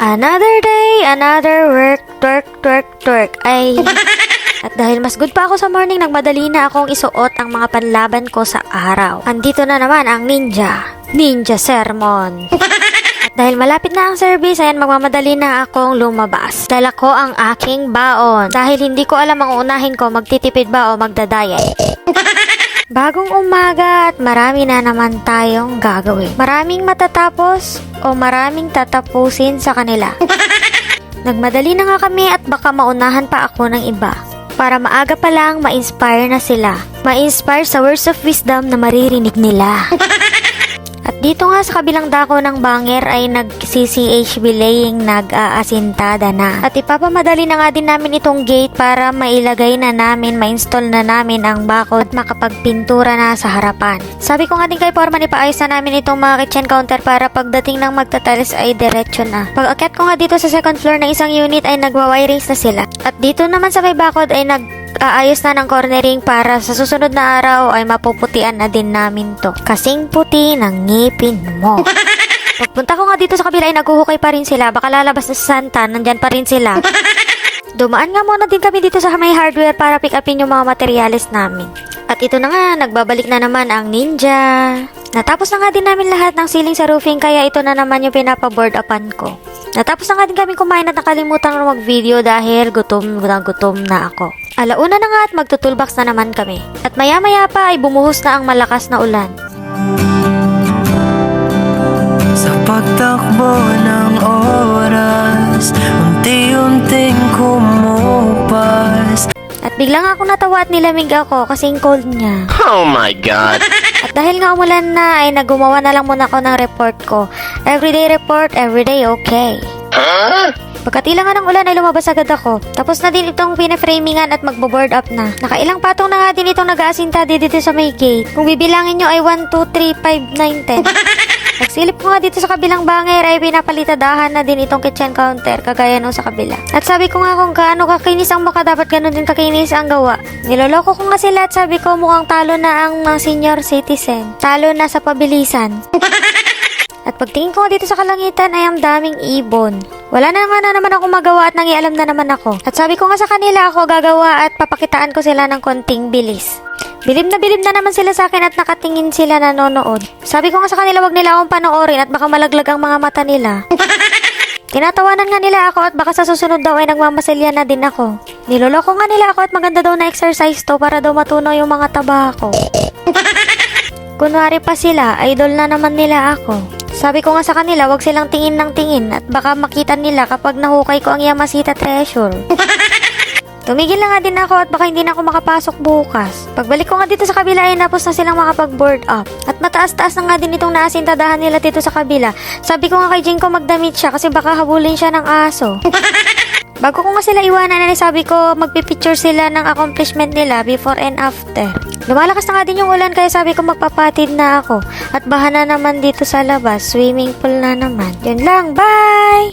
Another day, another work, twerk. Ay, at dahil mas good pa ako sa morning, nagmadali na akong isuot ang mga panlaban ko sa araw. Andito na naman ang ninja sermon. At dahil malapit na ang service, ayan, magmamadali na akong lumabas. Dala ko ang aking baon. Dahil hindi ko alam ang unahin ko, magtitipid ba o magdadiet. Bagong umaga at marami na naman tayong gagawin. Maraming matatapos o maraming tatapusin sa kanila. Nagmadali na nga kami at baka maunahan pa ako ng iba. Para maaga pa lang ma-inspire na sila. Ma-inspire sa words of wisdom na maririnig nila. At dito nga sa kabilang dako ng banger ay nag-CCHB laying nag-aasintada na. At ipapamadali na nga din namin itong gate para mailagay na namin, ma-install na namin ang bakod at makapagpintura na sa harapan. Sabi ko nga din kay Foreman, ipaayos na namin itong mga kitchen counter para pagdating ng magtatalis ay diretso na. Pag akyat ko nga dito sa second floor ng isang unit ay nagwa-wirings na sila. At dito naman sa may bakod ay aayos na ng cornering para sa susunod na araw ay mapuputian na din namin to. Kasing puti ng ngipin mo. Pagpunta ko nga dito sa kabila ay naghuhukay pa rin sila. Baka lalabas na sa Santa, nandyan pa rin sila. Dumaan nga muna din kami dito sa may hardware para pick upin yung mga materyales namin. At ito na nga, nagbabalik na naman ang ninja. Natapos na nga din namin lahat ng ceiling sa roofing kaya ito na naman yung pinapa-board upan ko. Natapos na nga din kami kumain at nakalimutan ko mag-video dahil gutom na ako. Alauna na nga at magtutulbox na naman kami. At maya-maya pa ay bumuhos na ang malakas na ulan. Sa pagtakbo ng oras, unti-unting kumupas. At biglang ako natawa at nilamig ako kasing cold niya. Oh my God! At dahil nga umulan na ay nagumawa na lang muna ako ng report ko. Everyday report, everyday okay. Huh? Pagkatila nga ng ulan ay lumabas agad ako. Tapos na din itong pinaframingan at magbo-board up na. Nakailang patong na nga din itong nag-aasinta dito sa may gate. Kung bibilangin nyo ay 1, 2, 3, 5, 9, 10. Pagsilip ko nga dito sa kabilang banger ay pinapalitadahan na din itong kitchen counter kagaya nung sa kabila. At sabi ko nga kung gaano kakinis ang mukha dapat ganun din kakinis ang gawa. Niloloko ko nga sila at sabi ko mukhang talo na ang mga senior citizen. Talo na sa pabilisan. At pagtingin ko dito sa kalangitan ay ang daming ibon. Wala na nga na naman ako magawa at nangialam na naman ako. At sabi ko nga sa kanila ako gagawa at papakitaan ko sila ng konting bilis. Bilib na naman sila sa akin at nakatingin sila nanonood. Sabi ko nga sa kanila wag nila akong panoorin at baka malaglag ang mga mata nila. Tinatawanan nga nila ako at baka sa susunod daw ay nagmamasilya na din ako. Niloloko nga nila ako at maganda daw na exercise to para daw matunaw yung mga taba ko. Kunwari pa sila, idol na naman nila ako. Sabi ko nga sa kanila, wag silang tingin ng tingin at baka makita nila kapag nahukay ko ang Yamashita Treasure. Tumigil na nga din ako at baka hindi na ako makapasok bukas. Pagbalik ko nga dito sa kabila ay napos na silang makapag-board up. At mataas-taas na nga din itong naasintadahan nila dito sa kabila. Sabi ko nga kay Jinko magdamit siya kasi baka habulin siya ng aso. Bago ko nga sila iwanan ay sabi ko magpipicture sila ng accomplishment nila before and after. Lumalakas na nga din yung ulan kaya sabi ko magpapatid na ako. At baha na naman dito sa labas, swimming pool na naman. Yun lang, bye!